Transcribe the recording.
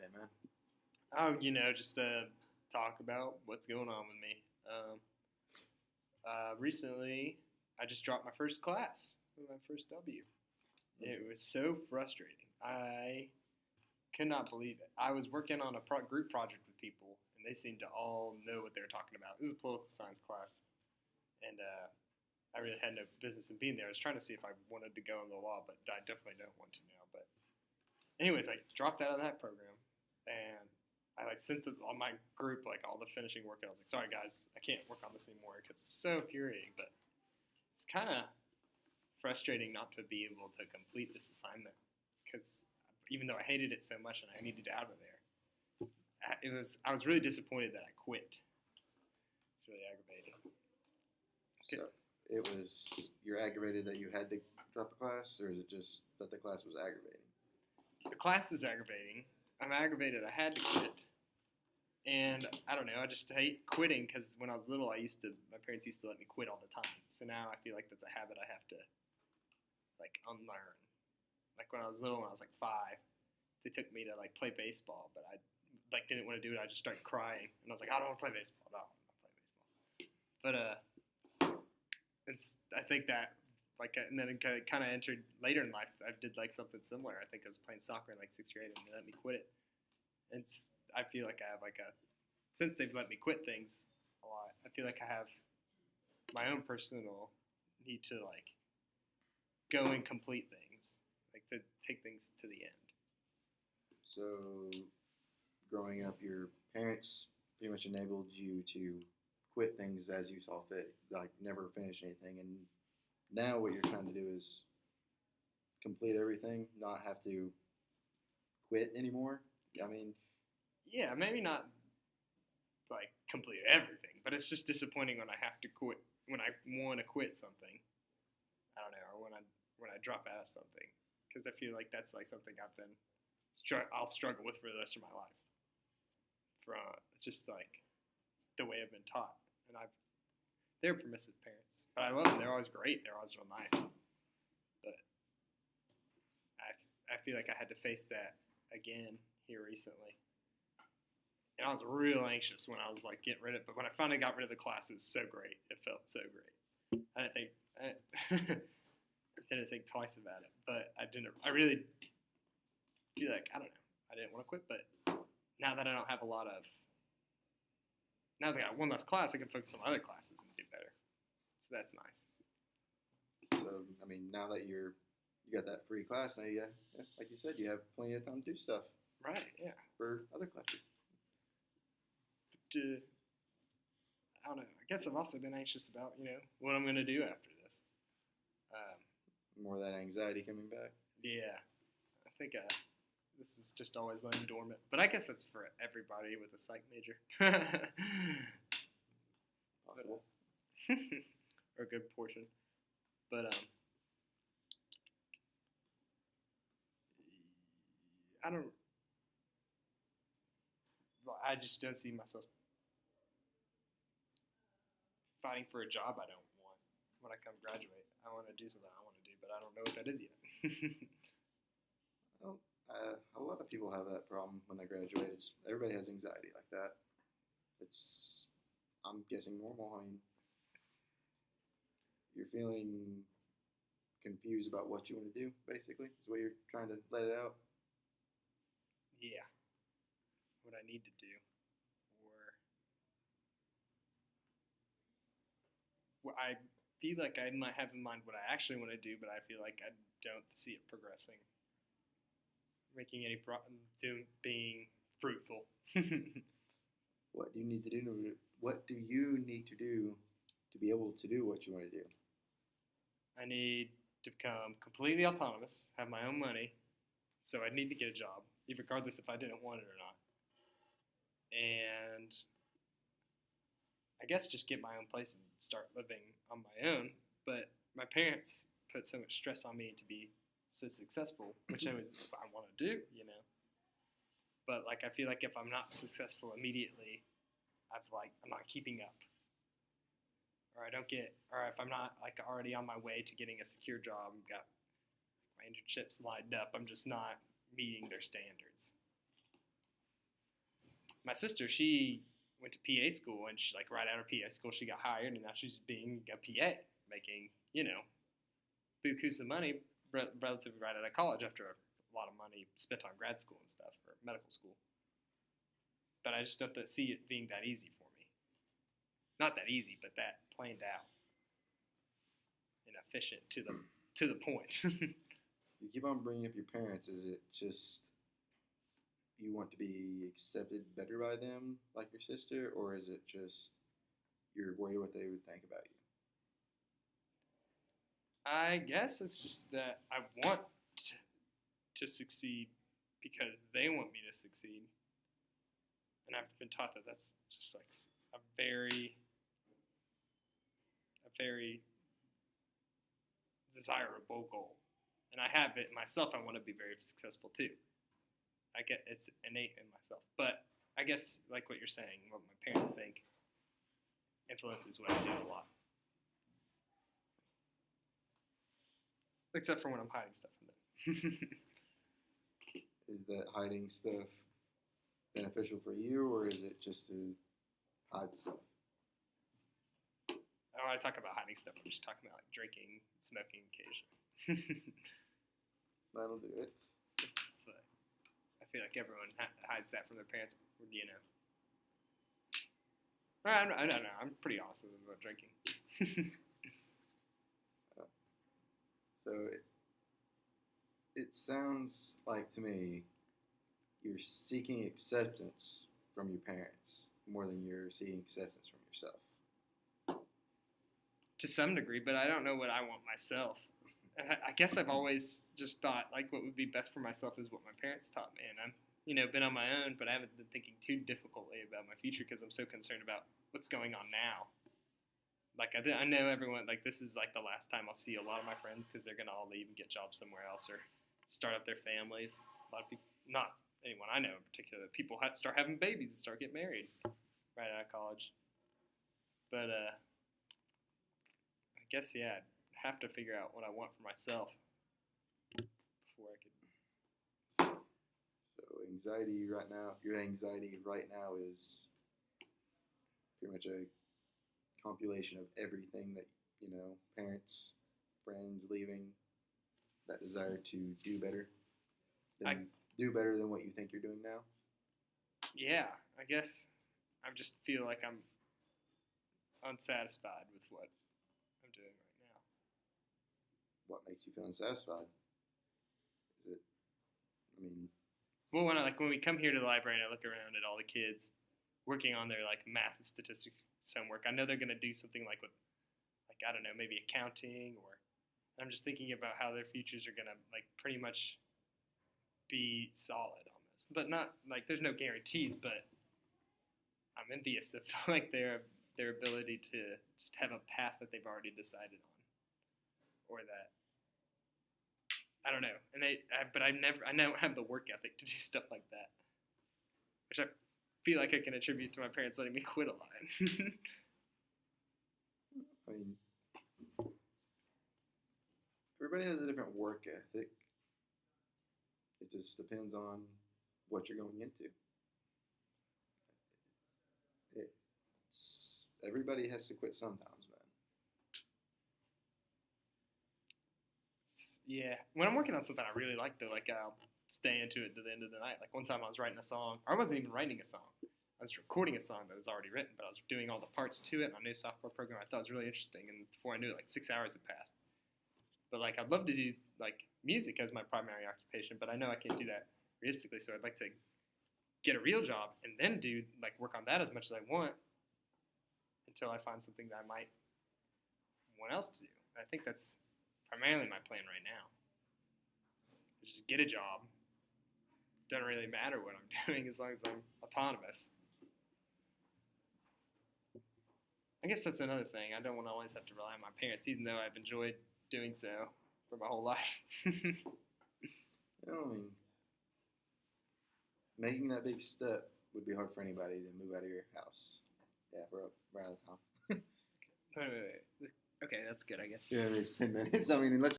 today, man? Oh, just to talk about what's going on with me. Recently, I just dropped my first class, my first W. It was so frustrating. I could not believe it. I was working on a group project with people, and they seemed to all know what they were talking about. It was a political science class, and I really had no business in being there. I was trying to see if I wanted to go in the law, but I definitely don't want to now. But anyways, I dropped out of that program, and I sent on my group all the finishing work, and I was like, "Sorry guys, I can't work on this anymore because it's so infuriating." But it's kind of frustrating not to be able to complete this assignment because even though I hated it so much and I needed out of there, I was really disappointed that I quit. It's really aggravating. So you're aggravated that you had to drop a class, or is it just that the class was aggravating? The class is aggravating. I'm aggravated I had to quit. And I don't know, I just hate quitting because when I was little, my parents used to let me quit all the time. So now I feel like that's a habit I have to unlearn. Like when I was little, when I was 5, they took me to play baseball, but I didn't want to do it. I just started crying, and I was like, I don't want to play baseball. No, I don't want to play baseball. But I think that and then it kind of entered later in life. I did something similar. I think I was playing soccer in 6th grade, and they let me quit it. And I feel like I have since they've let me quit things a lot, I feel like I have my own personal need to go and complete things, to take things to the end. So, growing up, your parents pretty much enabled you to quit things as you saw fit, never finish anything. And now what you're trying to do is complete everything, not have to quit anymore. I mean, yeah, maybe not complete everything, but it's just disappointing when I have to quit, when I want to quit something. I don't know, or when I drop out of something, because I feel like that's something I'll struggle with for the rest of my life. From just the way I've been taught, and they're permissive parents, but I love them. They're always great. They're always real nice. But I feel like I had to face that again here recently. And I was real anxious when I was getting rid of it. But when I finally got rid of the class, it was so great. It felt so great. I didn't think twice about it. But I really feel like, I don't know, I didn't want to quit. But now that I don't have now that I got one less class, I can focus on other classes and do better. So that's nice. So, I mean, now that you got that free class, now like you said, you have plenty of time to do stuff. Right, yeah. For other classes. I don't know. I guess I've also been anxious about, what I'm going to do after this. More of that anxiety coming back. Yeah. I think this is just always laying dormant. But I guess that's for everybody with a psych major. Possible. Or a good portion. But I just don't see myself fighting for a job I don't want when I come graduate. I want to do something I want to do, but I don't know what that is yet. Well, a lot of people have that problem when they graduate. Everybody has anxiety like that. I'm guessing, normal. I mean, you're feeling confused about what you want to do, basically, is what you're trying to let it out. Yeah. What I need to do. I feel like I might have in mind what I actually want to do, but I feel like I don't see it progressing, making any to being fruitful. What do you need to do? What do you need to do to be able to do what you want to do? I need to become completely autonomous, have my own money, so I'd need to get a job, regardless if I didn't want it or not. And I guess just get my own place and start living on my own. But my parents put so much stress on me to be so successful, which I want to do, But I feel like if I'm not successful immediately, I'm not keeping up, or if I'm not already on my way to getting a secure job, got my internships lined up, I'm just not meeting their standards. my sister, she went to PA school, and she, like, right out of PA school, she got hired, and now she's being a PA, making, bukus of money relatively right out of college after a lot of money spent on grad school and stuff, or medical school. But I just don't see it being that easy for me. Not that easy, but that planned out and efficient to the point. You keep on bringing up your parents. Is it just you want to be accepted better by them, like your sister, or is it just you're worried what they would think about you? I guess it's just that I want to succeed because they want me to succeed. And I've been taught that that's just like a very desirable goal. And I have it myself. I want to be very successful too. I get it's innate in myself. But I guess, like what you're saying, what my parents think influences what I do a lot. Except for when I'm hiding stuff from them. Is that hiding stuff beneficial for you, or is it just to hide stuff? I don't want to talk about hiding stuff. I'm just talking about like drinking, smoking occasionally. That'll do it. But I feel like everyone hides that from their parents, I don't know. I'm pretty awesome about drinking. So it sounds like to me you're seeking acceptance from your parents more than you're seeking acceptance from yourself. To some degree, but I don't know what I want myself. And I guess I've always just thought like what would be best for myself is what my parents taught me, and I'm been on my own, but I haven't been thinking too difficultly about my future because I'm so concerned about what's going on now. Like I know everyone, like this is like the last time I'll see a lot of my friends because they're gonna all leave and get jobs somewhere else or start up their families. A lot of people, not anyone I know in particular, people start having babies and start getting married right out of college. But I guess I'd have to figure out what I want for myself before I could. So your anxiety right now is pretty much a compilation of everything that, parents, friends leaving, that desire to do better than what you think you're doing now. Yeah, I guess I just feel like I'm unsatisfied with what I'm doing right now. What makes you feel unsatisfied? Is it, Well, when we come here to the library and I look around at all the kids working on their like math and statistics homework, I know they're going to do something like with, like, I don't know, maybe accounting, or I'm just thinking about how their futures are going to like pretty much be solid almost, but not like there's no guarantees, but I'm envious of like their ability to just have a path that they've already decided on, or that I don't know, and I don't have the work ethic to do stuff like that, which I feel like I can attribute to my parents letting me quit a lot. Everybody has a different work ethic. It just depends on what you're going into. Everybody has to quit sometimes, man. Yeah, when I'm working on something I really like, though, like I'll stay into it to the end of the night. Like one time I was writing a song, or I wasn't even writing a song. I was recording a song that was already written, but I was doing all the parts to it in a new software program I thought was really interesting, and before I knew it, like 6 hours had passed. But like I'd love to do like music as my primary occupation, but I know I can't do that realistically, so I'd like to get a real job and then do like work on that as much as I want until I find something that I might want else to do. And I think that's primarily my plan right now. Just get a job. Doesn't really matter what I'm doing as long as I'm autonomous. I guess that's another thing. I don't want to always have to rely on my parents, even though I've enjoyed doing so for my whole life. Making that big step would be hard for anybody to move out of your house. Yeah, we're out of time. Wait. Okay, that's good, I guess. Yeah, it's 10 minutes. Let's